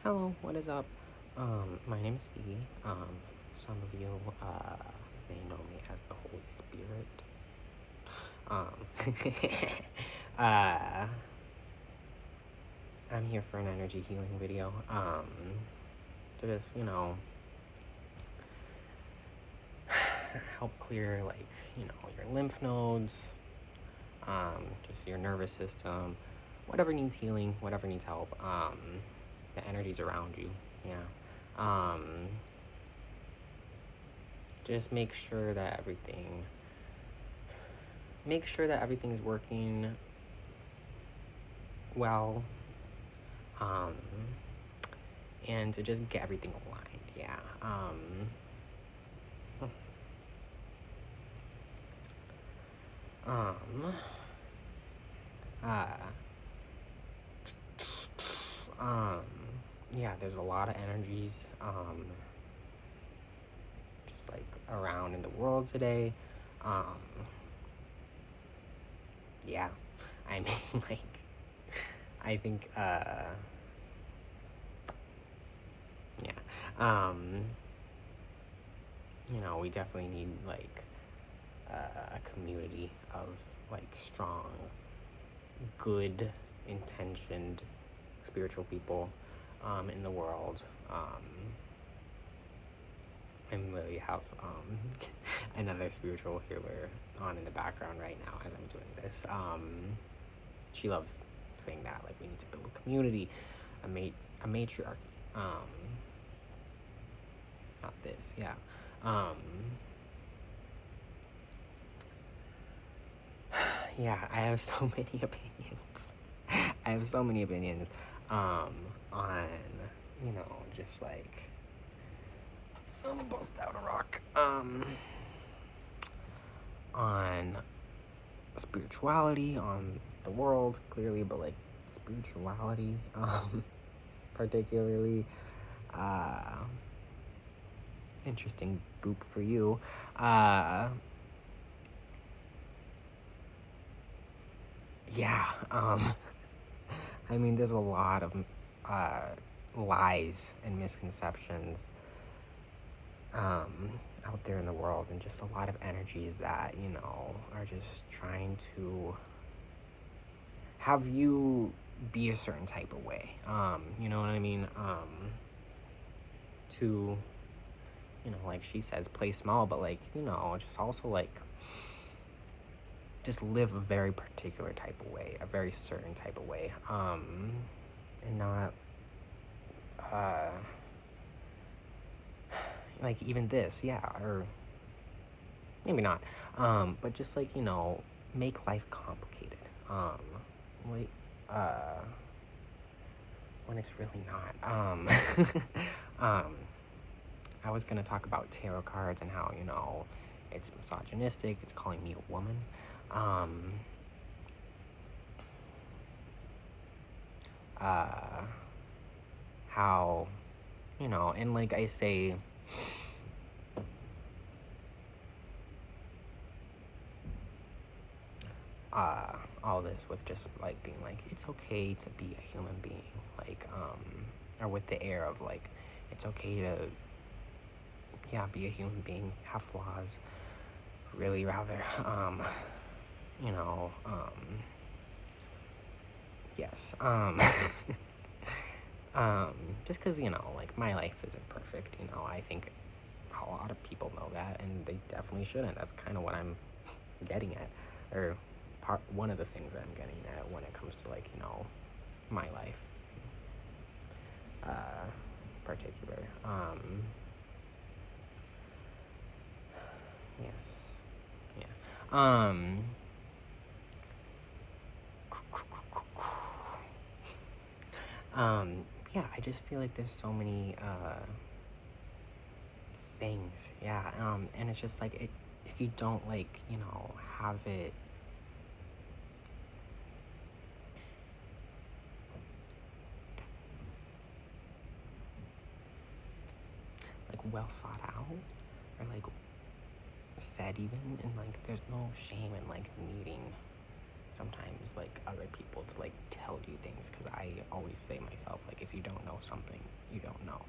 Hello, what is up? My name is Stevie. Some of you may know me as the Holy Spirit. uh, I'm here for an energy healing video. To just, help clear, your lymph nodes, just your nervous system, whatever needs healing, whatever needs help. The energies around you, yeah. Just make sure that everything is working well, and to just get everything aligned, yeah. Uh, yeah, there's a lot of energies, just like around in the world today. Yeah, I mean, like, I think, yeah, we definitely need, like, a community of, like, strong, good intentioned spiritual people, in the world. I literally have, another spiritual healer on in the background right now as I'm doing this. She loves saying that, like, we need to build a community, a matriarchy. Not this, yeah. Yeah, I have so many opinions. On, just like, I'm gonna bust out a rock. On spirituality, on the world, clearly, but like spirituality, particularly, interesting boop for you. Yeah, I mean, there's a lot of lies and misconceptions out there in the world, and just a lot of energies that, are just trying to have you be a certain type of way. You know what I mean? To, like she says, play small, but like, just also like, just live a very particular type of way, a very certain type of way, and not, like even this, yeah, or maybe not, but just like, make life complicated, like, when it's really not. I was gonna talk about tarot cards and how, it's misogynistic, it's calling me a woman, how, and like I say, all this with just like being like, it's okay to be a human being, like, or with the air of like, it's okay to, yeah, be a human being, have flaws, really rather, yes, just because, like, my life isn't perfect, I think a lot of people know that, and they definitely shouldn't. That's kind of what I'm getting at, or one of the things that I'm getting at when it comes to, like, my life, particular, yes, yeah, yeah, I just feel like there's so many, things, yeah, and it's just like, if you don't, like, have it, like, well thought out, or like said even, and like there's no shame in like needing sometimes like other people to like tell you things, because I always say myself, like, if you don't know something, you don't know.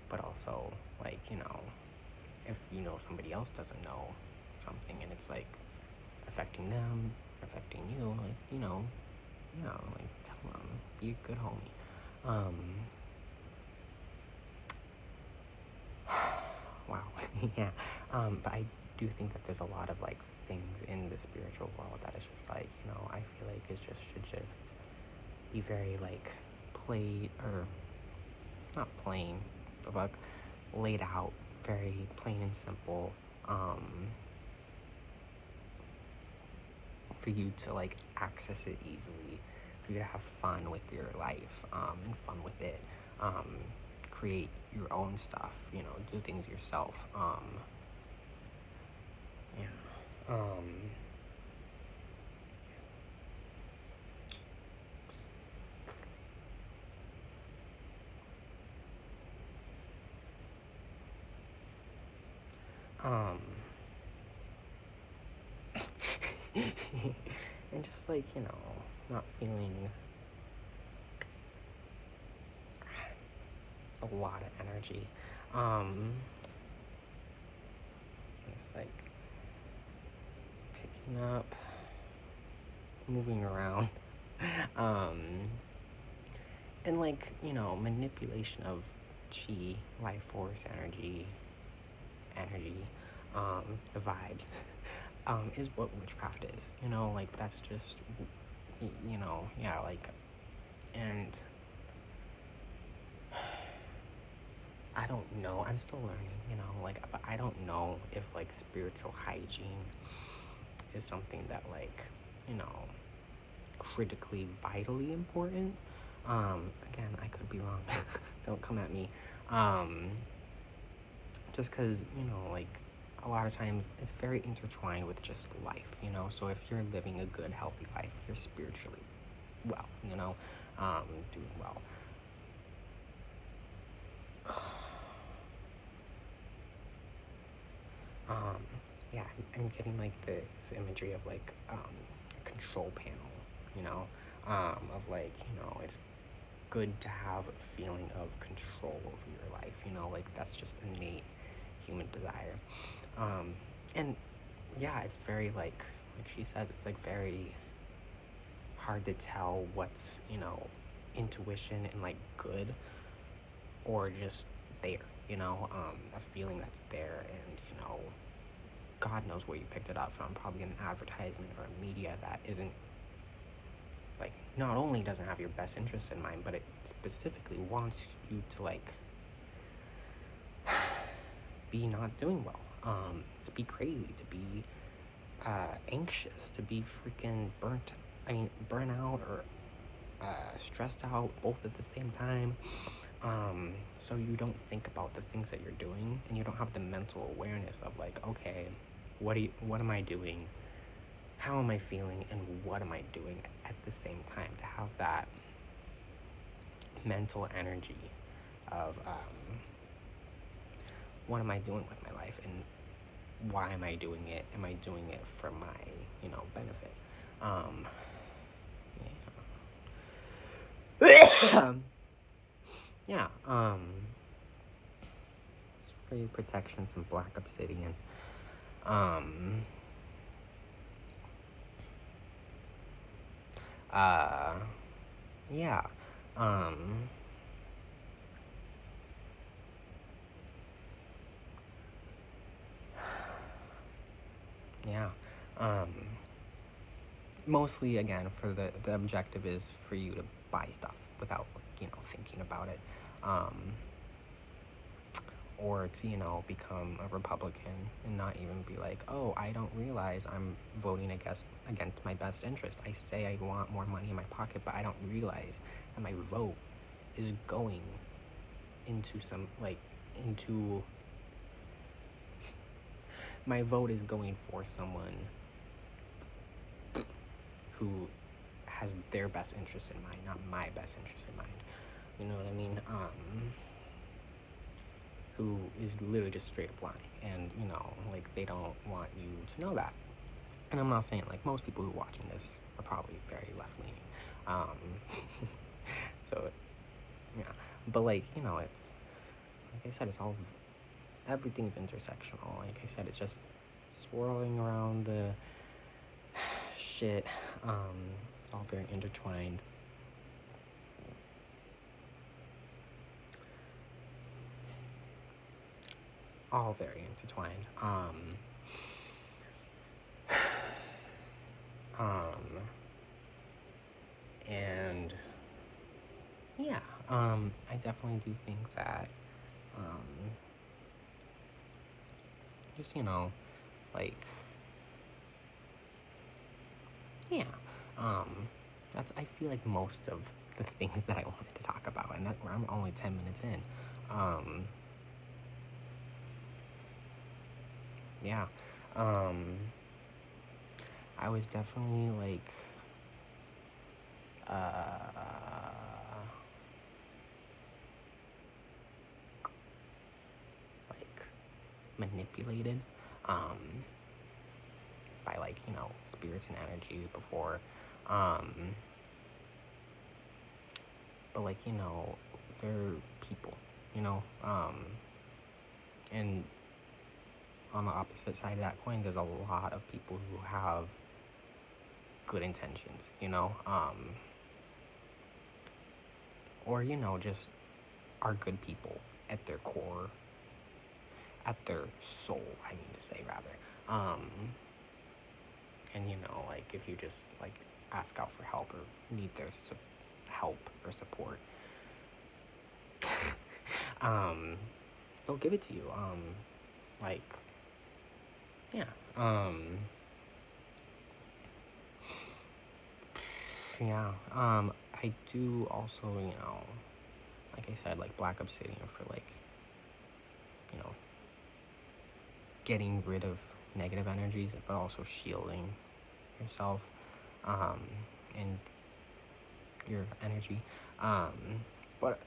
But also, like, if you know somebody else doesn't know something and it's like affecting them, affecting you, like, like tell them, be a good homie. Wow. Yeah. But I do think that there's a lot of like things in the spiritual world that is just like, I feel like it should just be very like played, or not plain, but like laid out, very plain and simple, for you to like access it easily, for you to have fun with your life, and fun with it, create your own stuff, do things yourself, yeah, um, and just like, not feeling a lot of energy, it's like picking up, moving around, and like, manipulation of chi, life force, energy, the vibes, is what witchcraft is, like that's just, yeah, like, and I don't know, I'm still learning, like, but I don't know if like spiritual hygiene is something that like, critically vitally important. Again, I could be wrong. Don't come at me. Just because, like a lot of times it's very intertwined with just life, so if you're living a good healthy life, you're spiritually well, doing well. Yeah, I'm getting like this imagery of like a control panel, of like, it's good to have a feeling of control over your life, like that's just innate human desire. And yeah, it's very like she says, it's like very hard to tell what's, intuition and like good, or just there, a feeling that's there, and God knows where you picked it up from, probably an advertisement or a media that isn't like, not only doesn't have your best interests in mind, but it specifically wants you to like be not doing well, to be crazy, to be anxious, to be freaking burnt out, or stressed out, both at the same time. So you don't think about the things that you're doing, and you don't have the mental awareness of like, okay, what am I doing? How am I feeling? And what am I doing at the same time? To have that mental energy of what am I doing with my life, and why am I doing it? Am I doing it for my, benefit? Yeah. Yeah, free protection, some black obsidian. Yeah. Yeah. Mostly, again, for the objective is for you to buy stuff without, thinking about it. Or to, become a Republican and not even be like, oh, I don't realize I'm voting against my best interest. I say I want more money in my pocket, but I don't realize that my vote is going into my vote is going for someone who has their best interest in mind, not my best interest in mind. You know what I mean? Who is literally just straight up lying, and like they don't want you to know that. And I'm not saying like most people who are watching this are probably very left leaning, so but like, you know, it's like I said, it's all, everything's intersectional. Like I said, it's just swirling around the shit. It's all very intertwined. All very intertwined. And yeah, I definitely do think that, just, you know, like, yeah, that's, I feel like most of the things that I wanted to talk about, and that, I'm only 10 minutes in. Yeah, I was definitely like manipulated, by, like, you know, spirits and energies before, but, like, you know, they're people, you know, and on the opposite side of that coin, there's a lot of people who have good intentions, you know, or, you know, just are good people at their core, at their soul, I mean to say, rather. And, you know, like, if you just, like, ask out for help or need their help or support, they'll give it to you. Like, yeah. Yeah. I do also, you know, like I said, like, black obsidian for, like, you know, getting rid of negative energies, but also shielding yourself, and your energy. But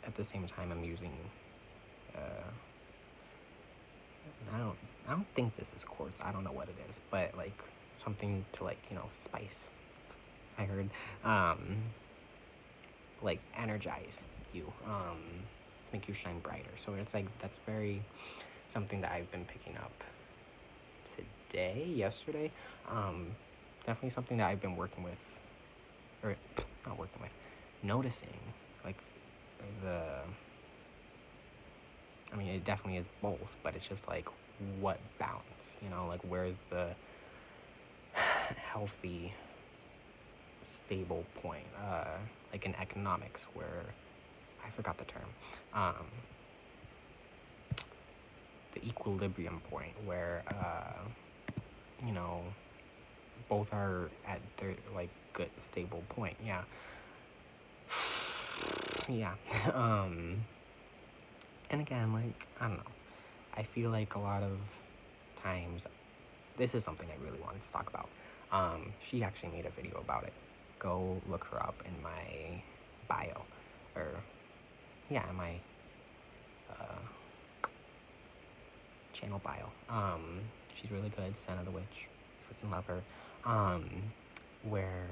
at the same time, I'm using, I don't think this is quartz. I don't know what it is, but, like, something to, like, you know, spice. I heard, like, energize you, make you shine brighter. So it's like, that's very something that I've been picking up yesterday. Definitely something that I've been working with, or not working with, noticing, like, I mean, it definitely is both, but it's just like, what balance, you know, like, where's the healthy, stable point, like in economics, where, I forgot the term, the equilibrium point, where, you know, both are at their, like, good, stable point, yeah. Yeah, and again, like, I don't know, I feel like a lot of times, this is something I really wanted to talk about. She actually made a video about it. Go look her up in my bio, or, yeah, in my, channel bio. She's really good, Son of the Witch, freaking love her, where,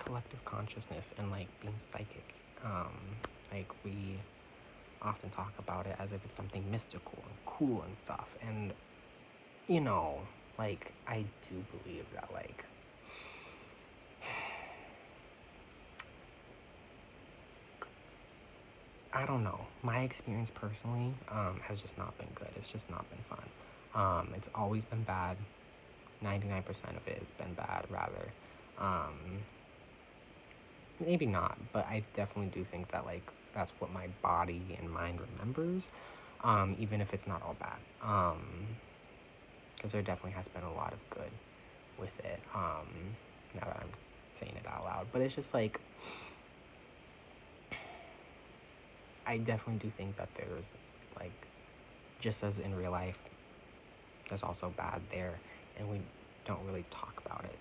collective consciousness and, like, being psychic, like, we often talk about it as if it's something mystical and cool and stuff, and, you know, like, I do believe that, like, I don't know, my experience personally, has just not been good. It's just not been fun. It's always been bad. 99% of it has been bad, rather. Maybe not, but I definitely do think that, like, that's what my body and mind remembers, even if it's not all bad. Because there definitely has been a lot of good with it, now that I'm saying it out loud. But it's just like, I definitely do think that there's, like, just as in real life, there's also bad there, and we don't really talk about it.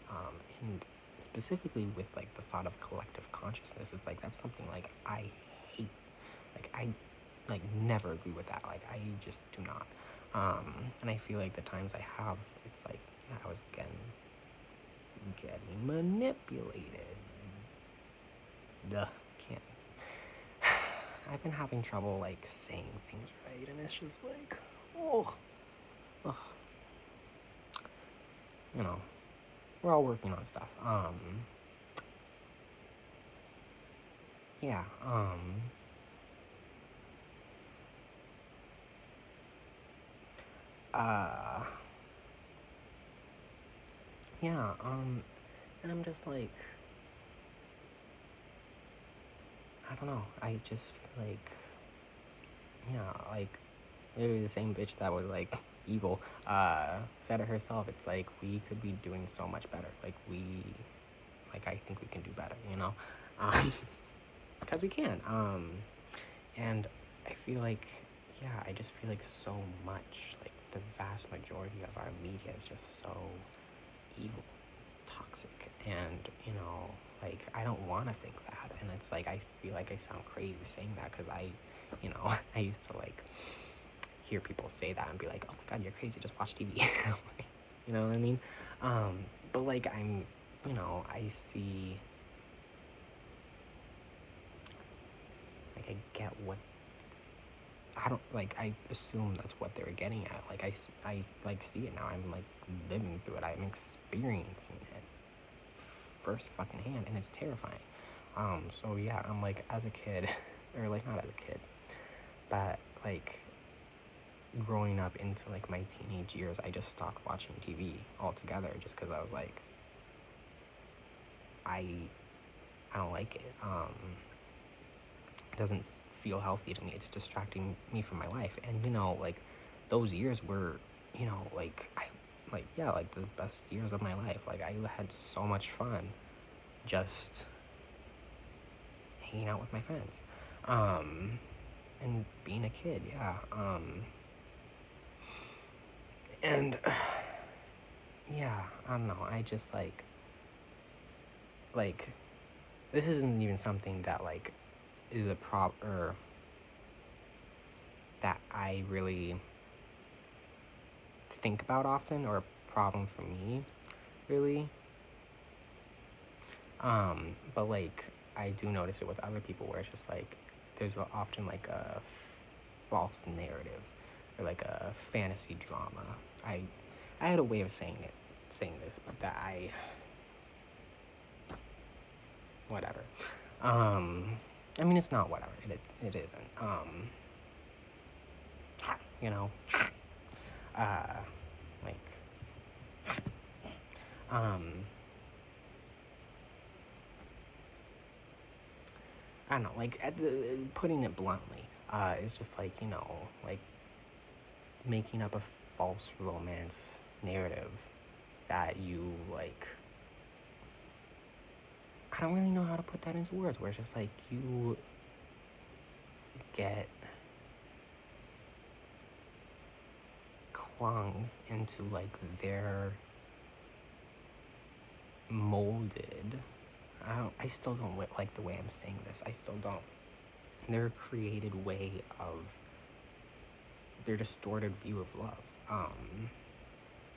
And specifically with, like, the thought of collective consciousness, it's like, that's something, like, I hate. Like, I, like, never agree with that. Like, I just do not. And I feel like the times I have, it's like, yeah, I was getting manipulated. Ugh, can't. I've been having trouble like saying things right, and it's just like, oh, ugh. You know, we're all working on stuff. Yeah. Uh, yeah. And I'm just like, I don't know. I just feel like, yeah, like literally the same bitch that was like evil said it herself. It's like we could be doing so much better. Like I think we can do better, you know, because we can. And I feel like, yeah, I just feel like so much, like the vast majority of our media is just so evil, toxic, and like I don't want to think that, and it's like I feel like I sound crazy saying that because I used to like hear people say that and be like, oh my god, you're crazy, just watch TV. You know what I mean? But like I see, like I get what, I don't, like I assume that's what they were getting at. Like I like see it now. I'm like living through it. I'm experiencing it first fucking hand, and it's terrifying. So yeah, I'm like, as a kid, or like not as a kid, but like growing up into like my teenage years, I just stopped watching TV altogether just because I was like, I I don't like it. It doesn't feel healthy to me. It's distracting me from my life, and like those years were, like yeah, like the best years of my life. Like I had so much fun just hanging out with my friends, and being a kid. Yeah. And yeah, I don't know. I just like this isn't even something that like is a or that I really think about often, or a problem for me, really. But like I do notice it with other people where it's just like there's often like a false narrative or like a fantasy drama. I had a way of saying this, but that whatever. I mean, it's not whatever. It isn't. You know, uh, like, um, I don't know. Like, putting it bluntly, is just like like making up a false romance narrative that you like. I don't really know how to put that into words. Where it's just like you get clung into like their molded. I still don't like the way I'm saying this. I still don't. Their created way of their distorted view of love,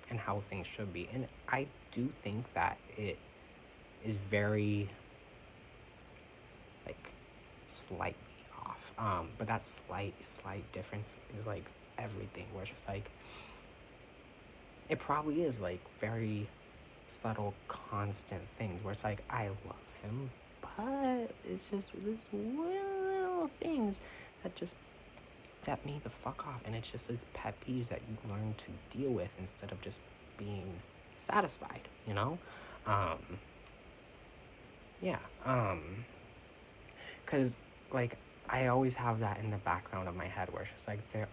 and how things should be. And I do think that it is very like slightly off. But that slight difference is like everything. Where it's just like it probably is like very subtle, constant things where it's like I love him, but it's just these little things that just set me the fuck off, and it's just these pet peeves that you learn to deal with instead of just being satisfied, yeah, because like I always have that in the background of my head where it's just like there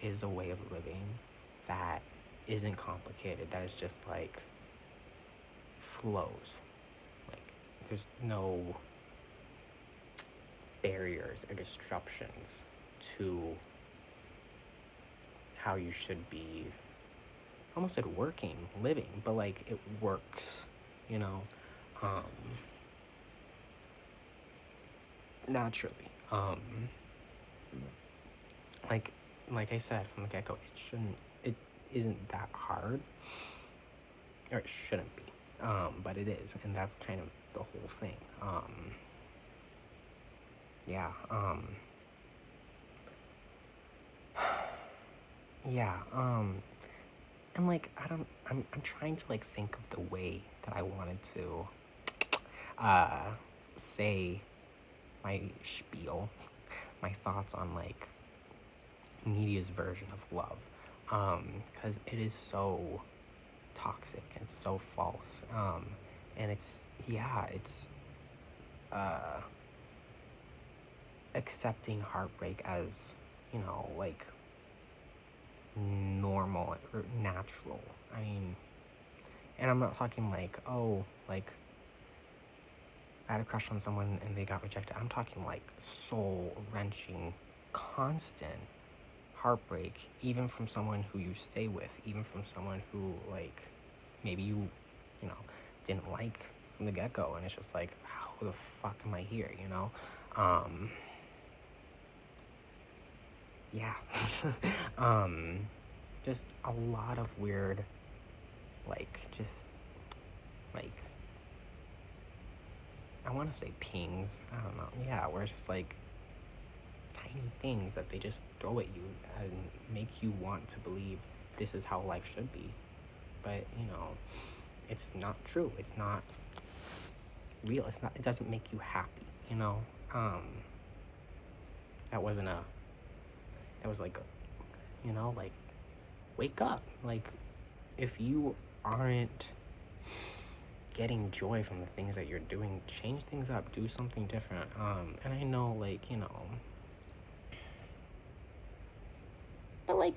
is a way of living that isn't complicated, that is just like flows. Like there's no barriers or disruptions to how you should be, almost said working, living, but like it works, you know, naturally. Like like I said from the get-go, it isn't that hard, or it shouldn't be, but it is, and that's kind of the whole thing. yeah, yeah, and like I'm trying to like think of the way that I wanted to uh say my spiel, my thoughts on like media's version of love, because it is so toxic and so false, and it's, yeah, it's uh accepting heartbreak as, like normal or natural. I mean, and I'm not talking like, oh, like I had a crush on someone and they got rejected. I'm talking like soul wrenching, constant heartbreak, even from someone who you stay with, even from someone who, like, maybe you know, didn't like from the get go. And it's just like, how the fuck am I here, Yeah. Just a lot of weird, like, just, like, I want to say pings. I don't know. Yeah, where it's just like tiny things that they just throw at you and make you want to believe this is how life should be. But, it's not true. It's not real. It doesn't make you happy, Um, that wasn't a, that was like, like, wake up. Like, if you aren't getting joy from the things that you're doing, change things up, do something different. And I know, like, but like,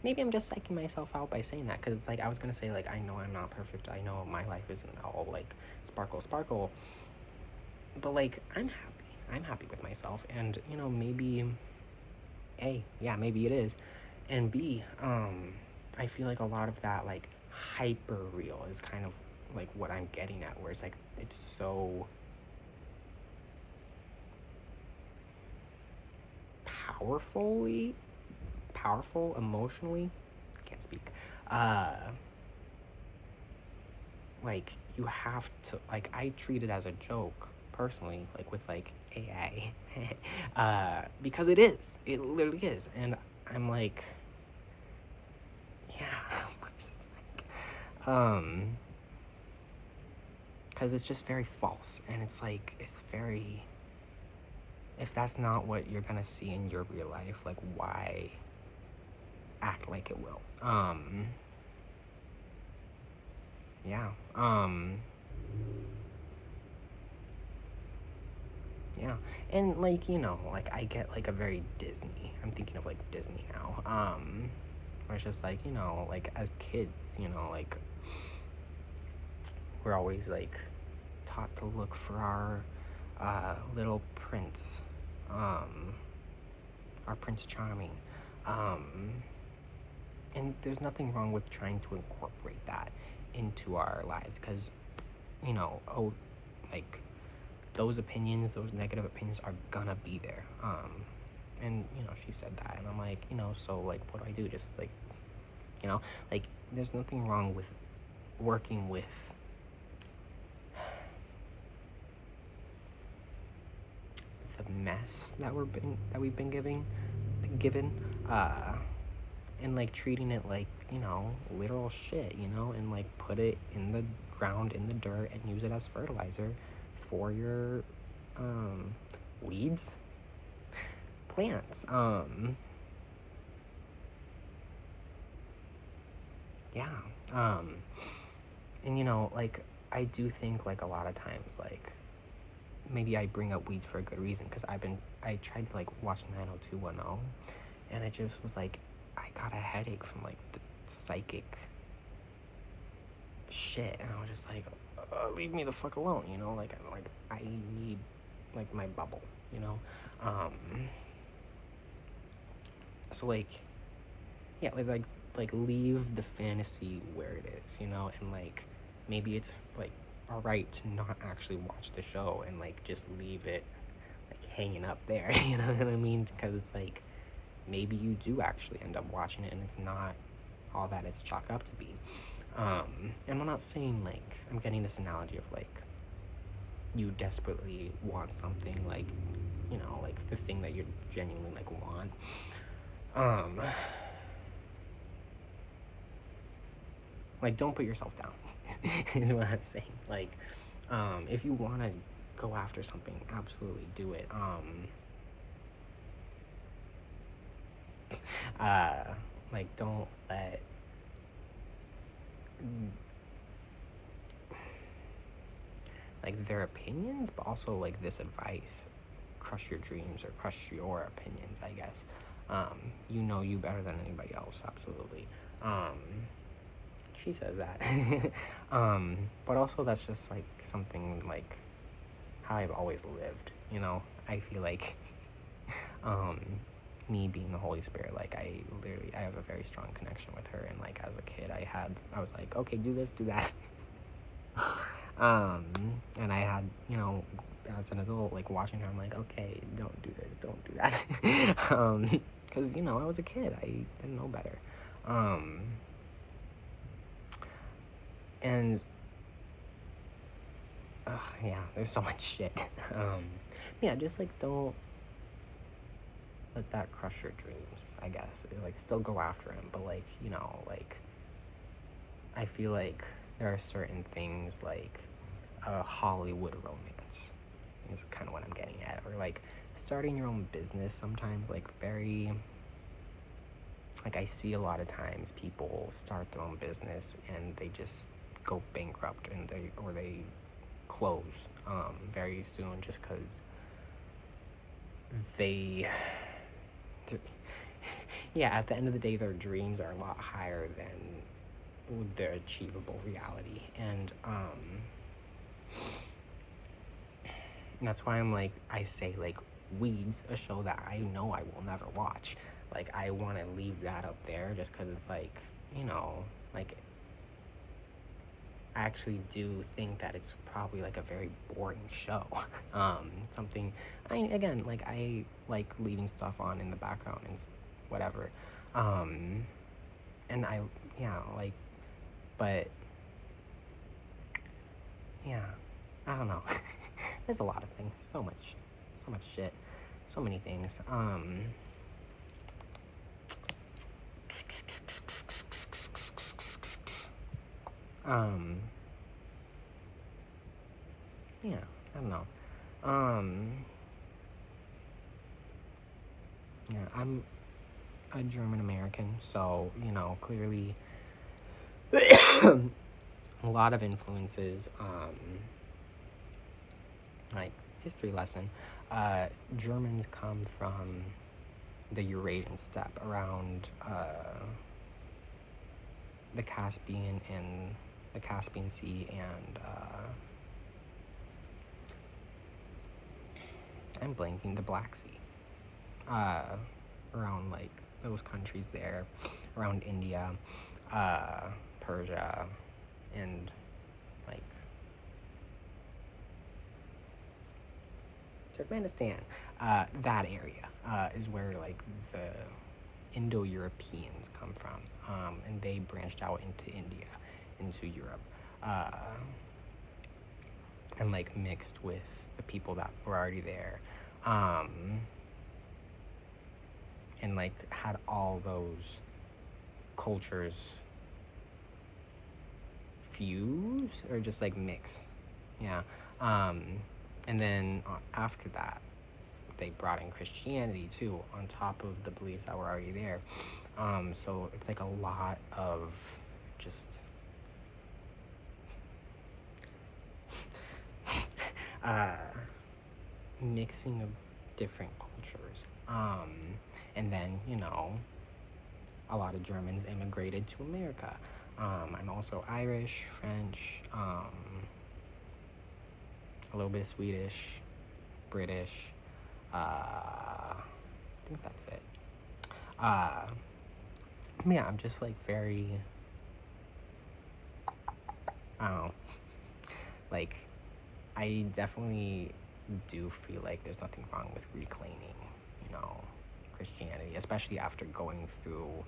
maybe I'm just psyching myself out by saying that, because it's like, I was gonna say, like, I know I'm not perfect, I know my life isn't all like sparkle sparkle, but like, I'm happy with myself. And maybe A, yeah, maybe it is, and B, I feel like a lot of that, like, hyper real is kind of like what I'm getting at, where it's like, it's so powerfully powerful emotionally, can't speak, uh like, you have to, like, I treat it as a joke personally, like with like AI, because it literally is. And I'm like, yeah, it's like, because it's just very false, and it's like, it's very, if that's not what you're gonna see in your real life, like, why act like it will? Yeah. Yeah. And like, like, I get like a very Disney. I'm thinking of like Disney now. Where it's just like, like, as kids, like, we're always like taught to look for our little prince. Our Prince Charming. Um and there's nothing wrong with trying to incorporate that into our lives, because, oh, like, those opinions, those negative opinions are gonna be there. And she said that, and I'm like, so like, what do I do? Just like, like, there's nothing wrong with working with the mess that we've been given, and like treating it like, literal shit, and like put it in the ground, in the dirt, and use it as fertilizer for your weeds, plants. Yeah. And like, I do think, like, a lot of times, like, maybe I bring up weeds for a good reason, because I tried to like watch 90210, and I just was like, I got a headache from like the psychic shit, and I was just like, leave me the fuck alone, like, I need like my bubble, um so like, yeah, like leave the fantasy where it is, and like, maybe it's like alright to not actually watch the show, and like just leave it like hanging up there. You know what I mean? Because it's like, maybe you do actually end up watching it and it's not all that it's chalked up to be. And I'm not saying, like, I'm getting this analogy of like, you desperately want something, like, you know, like the thing that you genuinely like want, like, don't put yourself down. Is what I'm saying. Like, if you want to go after something, absolutely do it. Like, don't let like their opinions, but also like this advice crush your dreams or crush your opinions, I guess. You know you better than anybody else, absolutely. She says that. But also that's just like something like how I've always lived, you know. I feel like me being the Holy Spirit, like I have a very strong connection with her, and like as a kid I was like, okay, do this, do that. And I had, you know, as an adult, like watching her, I'm like, okay, don't do this, don't do that. Because, you know, I was a kid, I didn't know better. And yeah, there's so much shit. Yeah, just like don't let that crush your dreams, I guess. Like, still go after him, but like, you know, like, I feel like there are certain things like a Hollywood romance is kind of what I'm getting at, or like starting your own business sometimes, like very, like I see a lot of times people start their own business and they just go bankrupt and they close very soon just because they yeah, at the end of the day their dreams are a lot higher than the achievable reality, and that's why I say like Weeds, a show that I know I will never watch. Like, I want to leave that up there just because it's like, you know, like, I actually do think that it's probably like a very boring show. Something, again, like, I like leaving stuff on in the background and whatever. And yeah, like, but yeah, I don't know. There's a lot of things, so much shit, so many things. Yeah, I don't know. Yeah, I'm a German American, so, you know, clearly a lot of influences, like history lesson. Germans come from the Eurasian steppe around the Caspian Sea, and I'm blanking, the Black Sea. Around like those countries there, around India, Persia, and like Turkmenistan. That area is where like the Indo-Europeans come from, and they branched out into India, into Europe, and like mixed with the people that were already there, and like had all those cultures fuse or just like mix. Yeah. And then after that, they brought in Christianity too, on top of the beliefs that were already there. So it's like a lot of just mixing of different cultures. And then, you know, a lot of Germans immigrated to America. I'm also Irish, French, a little bit of Swedish, British. I think that's it. Yeah, I'm just like very, I don't know, like, I definitely do feel like there's nothing wrong with reclaiming, you know, Christianity, especially after going through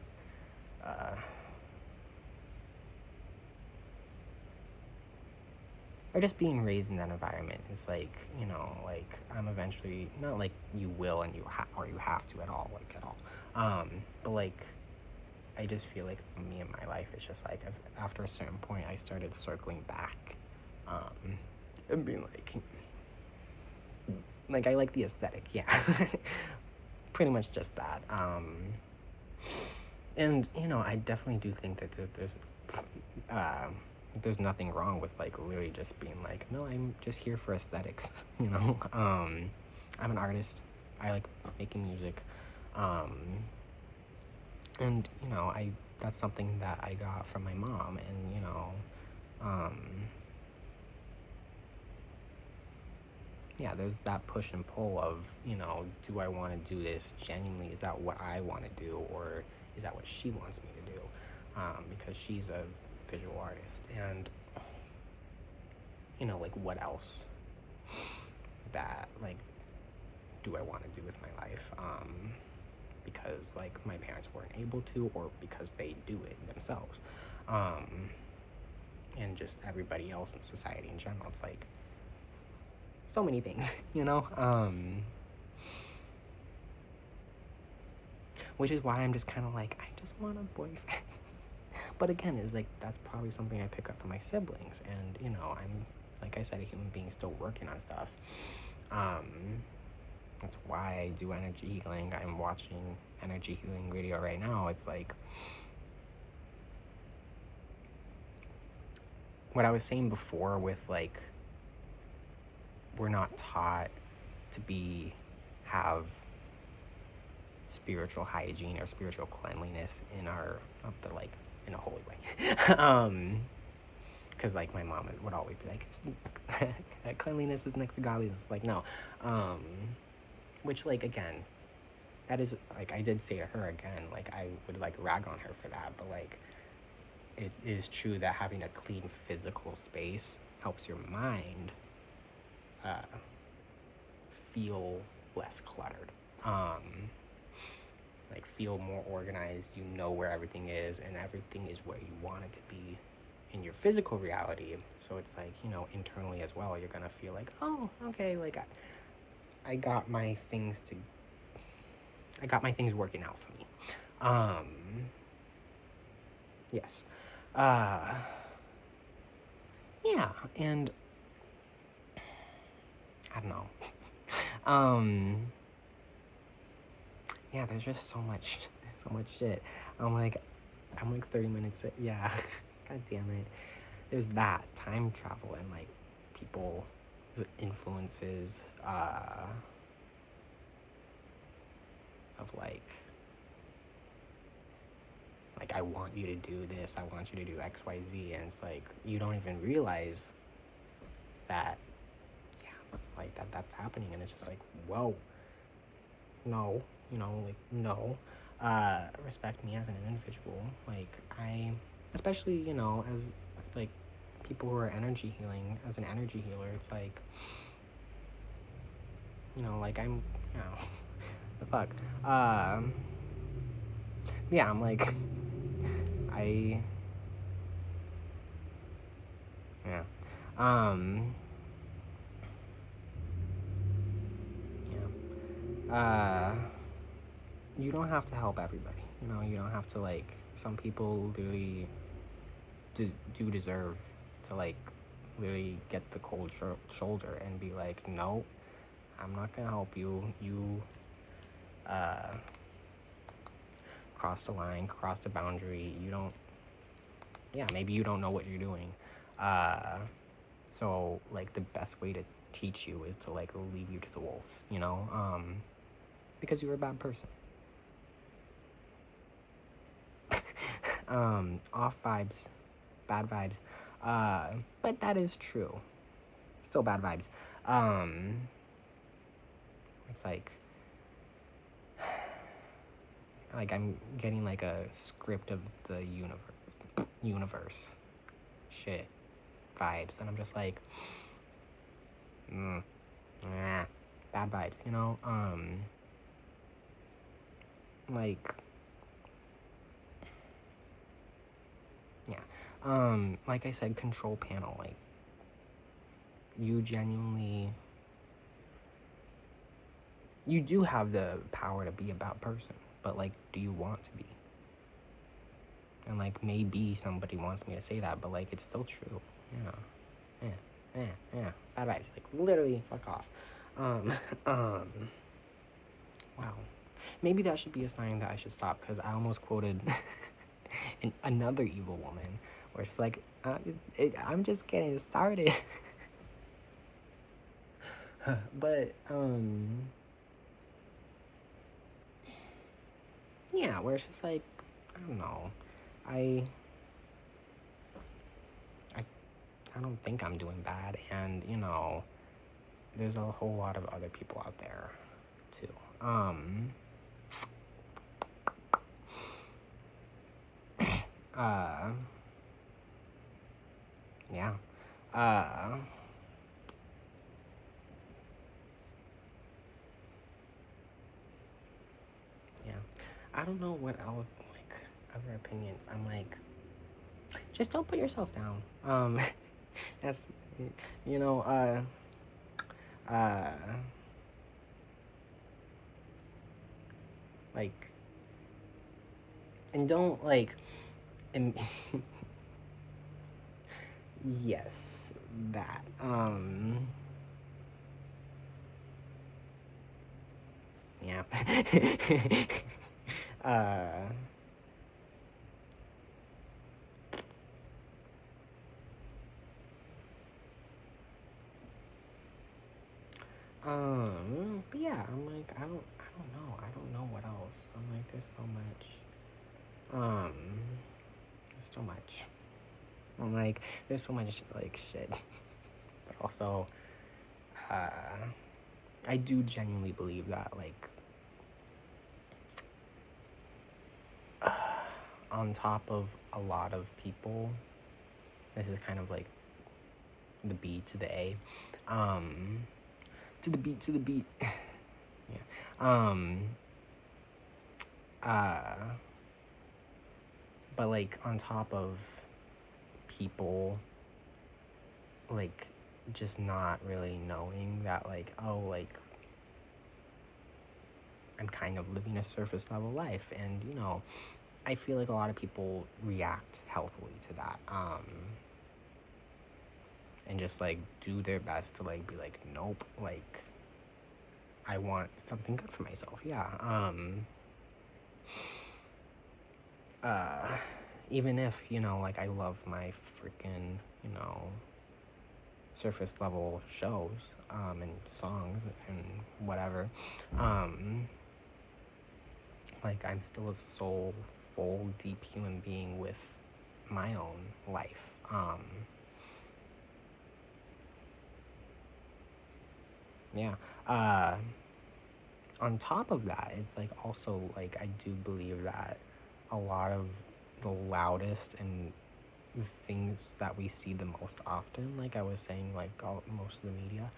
or just being raised in that environment is like, like I'm eventually, not like you will and or you have to at all, like at all, but like I just feel like me in my life, it's just like after a certain point I started circling back, and being like I like the aesthetic, yeah. Pretty much just that, and I definitely do think that uh, there's nothing wrong with like literally just being like, no, I'm just here for aesthetics. I'm an artist. I like making music, and I that's something that I got from my mom, and um, yeah, there's that push and pull of, do I want to do this genuinely? Is that what I want to do, or is that what she wants me to do? Because she's a visual artist, and like what else that like do I want to do with my life? Because like my parents weren't able to, or because they do it themselves, and just everybody else in society in general. It's like so many things, which is why I'm just kind of like, I just want a boyfriend. But again, it's like that's probably something I pick up from my siblings, and I'm, like I said, a human being still working on stuff. That's why I do energy healing. I'm watching energy healing video right now. It's like what I was saying before with like, we're not taught to have spiritual hygiene or spiritual cleanliness in our, not the like in a holy way. Because like my mom would always be like, cleanliness is next to godliness. Like, no. Which like, again, that is like, I did say to her again, like I would like rag on her for that, but like it is true that having a clean physical space helps your mind feel less cluttered, like feel more organized. You know where everything is, and everything is where you want it to be in your physical reality. So it's like, internally as well, you're gonna feel like, oh, okay, like I got my things working out for me. Yes. Yeah, and I don't know. Yeah, there's just so much shit. I'm like 30 minutes. Yeah. God damn it. There's that time travel and like people's influences, of like I want you to do this, I want you to do XYZ, and it's like you don't even realize that, yeah, like that's happening, and it's just like, whoa, no, like, no. Respect me as an individual. Like I, especially, as like people who are energy healing, as an energy healer, it's like, like I'm, the fuck. Yeah, I'm like, I, yeah, yeah, you don't have to help everybody, you don't have to, like, some people literally do deserve to, like, literally get the cold shoulder and be like, no, I'm not gonna help you, cross the line, cross the boundary, you don't, yeah, maybe you don't know what you're doing, so, like, the best way to teach you is to, like, leave you to the wolves, because you're a bad person. Off vibes, bad vibes, but that is true, still bad vibes. It's like I'm getting like a script of the universe shit vibes, and I'm just like, bad vibes, like, yeah, like I said, control panel, like, you genuinely, you do have the power to be a bad person, but like, do you want to be? And like, maybe somebody wants me to say that, but like, it's still true. Yeah. Bad vibes. Like, literally, fuck off. Um, wow. Maybe that should be a sign that I should stop, because I almost quoted another evil woman, where it's like, I'm just getting started. But, yeah, where it's just like, I don't know. I I don't think I'm doing bad, and there's a whole lot of other people out there too. Uh, yeah. Yeah. I don't know what else, like, other opinions. I'm like, just don't put yourself down. That's, you know, uh, like, and don't, like, and, yes, that, yeah. uh, but yeah, I'm like, I don't know what else. I'm like, there's so much. I'm like, there's so much, like, shit. But also, uh, I do genuinely believe that, like, on top of a lot of people, this is kind of like the B to the A, to the beat, yeah, uh, but like on top of people, like, just not really knowing that, like, oh, like, I'm kind of living a surface level life, and I feel like a lot of people react healthily to that, and just like do their best to like be like, nope, like, I want something good for myself. Yeah. Even if, like, I love my freaking, surface level shows, and songs and whatever, like, I'm still a soulful, deep human being with my own life. Yeah. On top of that, it's like also like I do believe that a lot of the loudest and the things that we see the most often, like I was saying, like most of the media,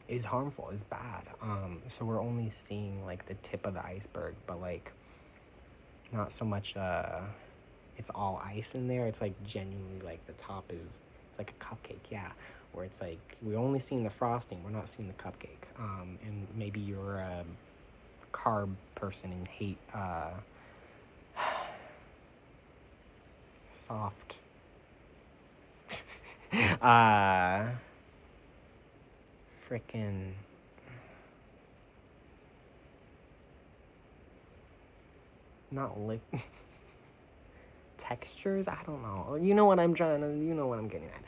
is harmful, is bad. So we're only seeing like the tip of the iceberg, but like not so much. It's all ice in there. It's like genuinely like the top is, it's like a cupcake, yeah. Where it's like we're only seeing the frosting, we're not seeing the cupcake. And maybe you're a carb person and hate soft frickin' not lick textures. I don't know. You know what I'm trying to. You know what I'm getting at.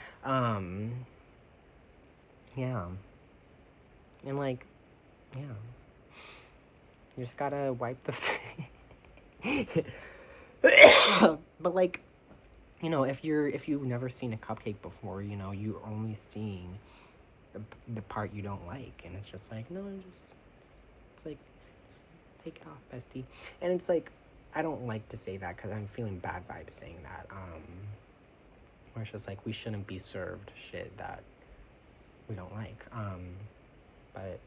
Yeah, and like, yeah, you just gotta wipe the. But like, if you've never seen a cupcake before, you're only seeing the part you don't like, and it's just like, no, it's like, just take it off, bestie. And it's like, I don't like to say that because I'm feeling bad vibes saying that. Where it's just like we shouldn't be served shit that we don't like. But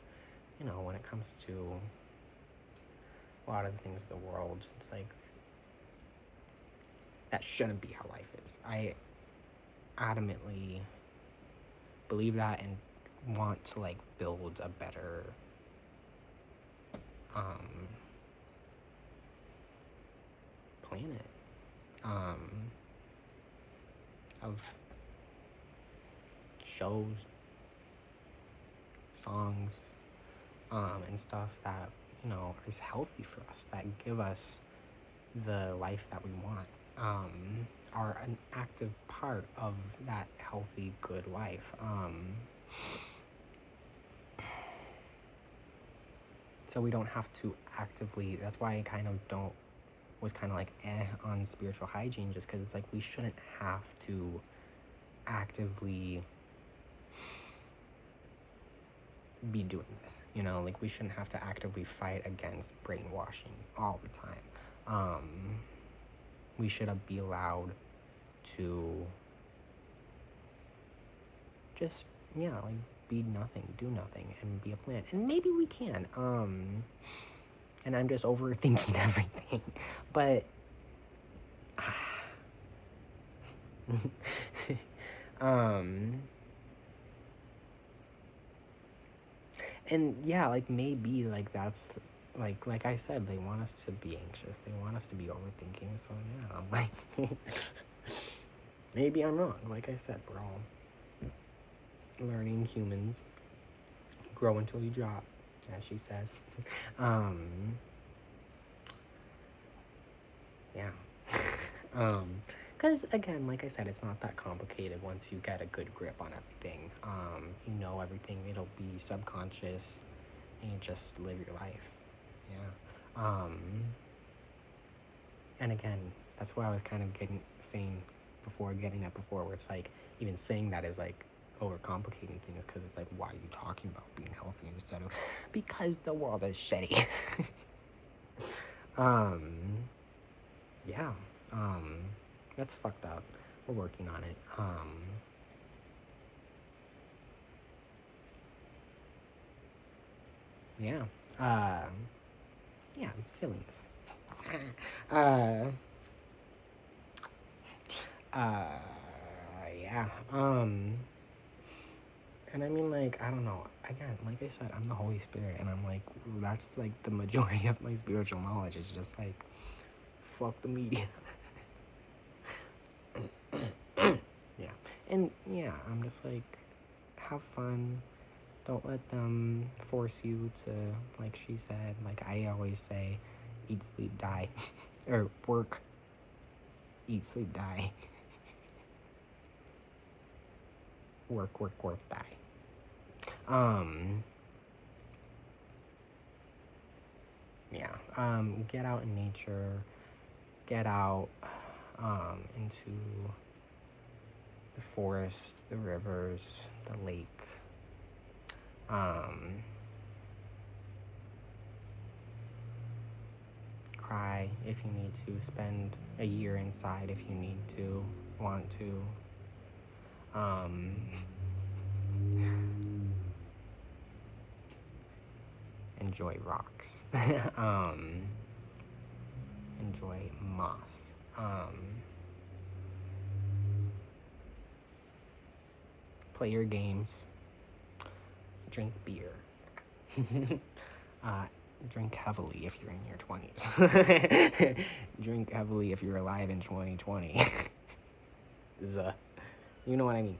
when it comes to a lot of the things of the world, it's like that shouldn't be how life is. I adamantly believe that and want to like build a better planet of shows, songs, and stuff that, you know, is healthy for us, that give us the life that we want, are an active part of that healthy, good life. So we don't have to actively, that's why I kind of was kind of like on spiritual hygiene, just because it's like we shouldn't have to actively be doing this, you know, like we shouldn't have to actively fight against brainwashing all the time. We should be allowed to just, yeah, like be nothing, do nothing, and be a plant. And maybe we can. And I'm just overthinking everything. But and yeah, like maybe like that's like I said, they want us to be anxious. They want us to be overthinking. So yeah, I'm like maybe I'm wrong. Like I said, we're all learning humans. Grow until you drop, as she says. Yeah. Because again, like I said, it's not that complicated once you get a good grip on everything. You know everything. It'll be subconscious, and you just live your life. Yeah. And again, that's what I was kind of saying before, where it's like even saying that is like overcomplicating things, because it's like, why are you talking about being healthy instead of, because the world is shitty. Yeah, that's fucked up. We're working on it. Yeah, yeah, silliness. Yeah, and I mean, like, I don't know, again, like I said, I'm the Holy Spirit, and I'm like, that's like the majority of my spiritual knowledge is just like, fuck the media. Yeah, and yeah, I'm just like, have fun. Don't let them force you to, like she said, like I always say, eat, sleep, die. Or work, eat, sleep, die. Work, die. Yeah, get out in nature, get out, into the forest, the rivers, the lake, cry if you need to, spend a year inside if you need to, want to, enjoy rocks, enjoy moss, play your games, drink beer, drink heavily if you're in your 20s, drink heavily if you're alive in 2020, you know what I mean.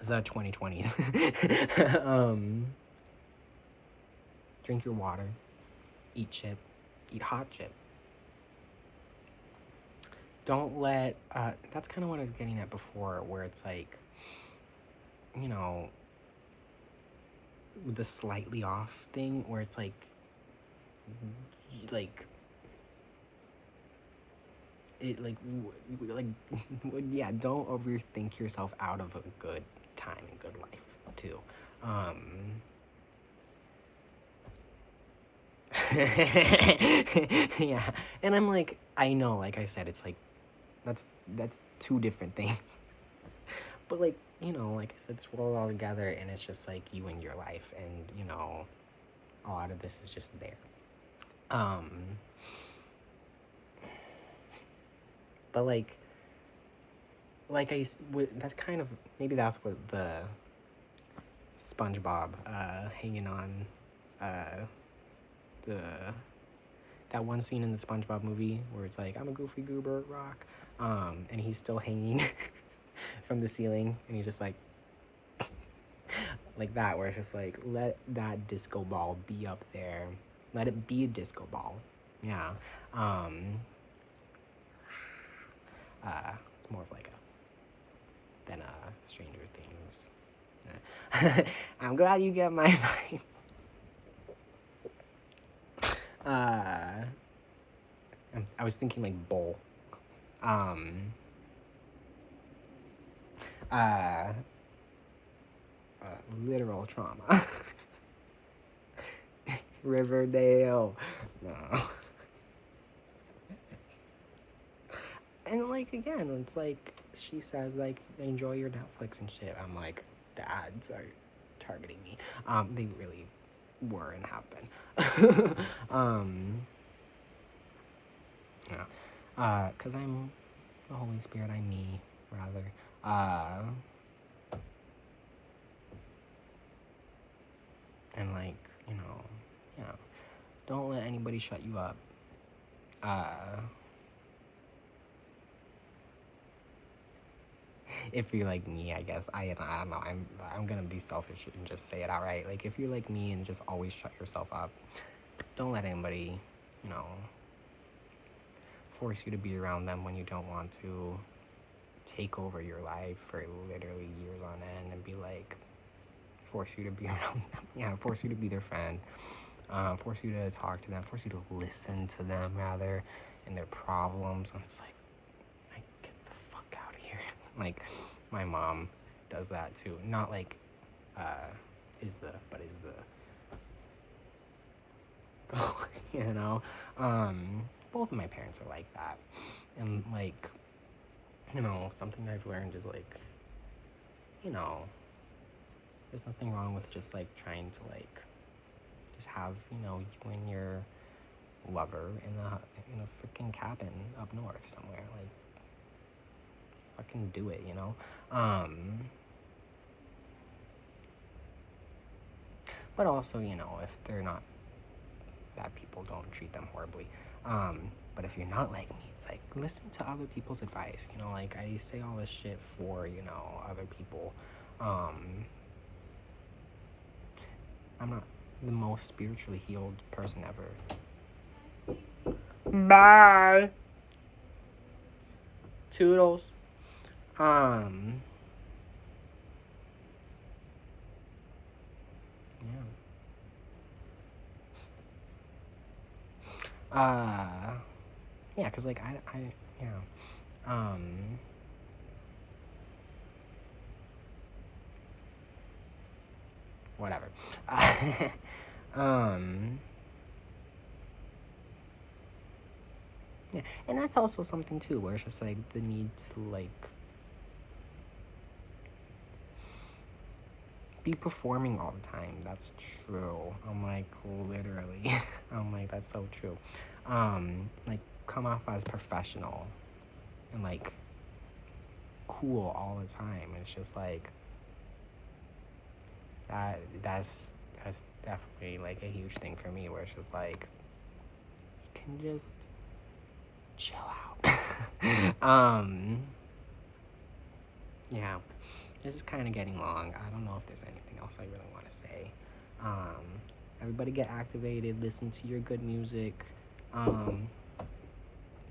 The 2020s. Drink your water, eat chip, eat hot chip. Don't let, that's kind of what I was getting at before, where it's like, you know, the slightly off thing, where it's like, it yeah, don't overthink yourself out of a good time and good life too. Yeah, and I'm like, I know, like I said, it's like that's two different things. But like, you know, like I said, it's rolled all together, and it's just like you and your life, and you know, a lot of this is just there. But that's kind of, maybe that's what the SpongeBob hanging on the that one scene in the SpongeBob movie where it's like, I'm a goofy goober rock, and he's still hanging from the ceiling, and he's just like that, where it's just like, let that disco ball be up there, let it be a disco ball. Yeah. It's more of like than Stranger Things. I'm glad you get my vibes. I was thinking like bowl. Literal trauma. Riverdale. No. And like, again, it's like she says like, enjoy your Netflix and shit. I'm like, the ads are targeting me. They really were and have been. Yeah. Cause I'm the Holy Spirit. I'm me, rather. And like, yeah. Don't let anybody shut you up. If you're like me, I guess, I don't know, I'm gonna be selfish and just say it outright. Like, if you're like me and just always shut yourself up, don't let anybody, force you to be around them when you don't want to, take over your life for literally years on end and be like, force you to be around them. Yeah, force you to be their friend. Force you to talk to them, force you to listen to them, rather, and their problems. And it's like, get the fuck out of here. Like, my mom does that too. Not like, but is the, both of my parents are like that. And like, something I've learned is like, there's nothing wrong with just like trying to like, just have, you and your lover in a freaking cabin up north somewhere. Like, fucking do it, But also, if they're not bad people, don't treat them horribly. But if you're not like me, it's like, listen to other people's advice. Like, I say all this shit for, other people. I'm not the most spiritually healed person ever. Bye. Toodles. Yeah. Yeah, cause like yeah. Whatever. Yeah, and that's also something too, where it's just like the need to like be performing all the time. That's true. I'm like, literally. I'm like, that's so true. Like, come off as professional and like cool all the time. It's just like that's definitely like a huge thing for me, where it's just like, you can just chill out. Yeah, this is kind of getting long. I don't know if there's anything else I really want to say. Everybody get activated, listen to your good music.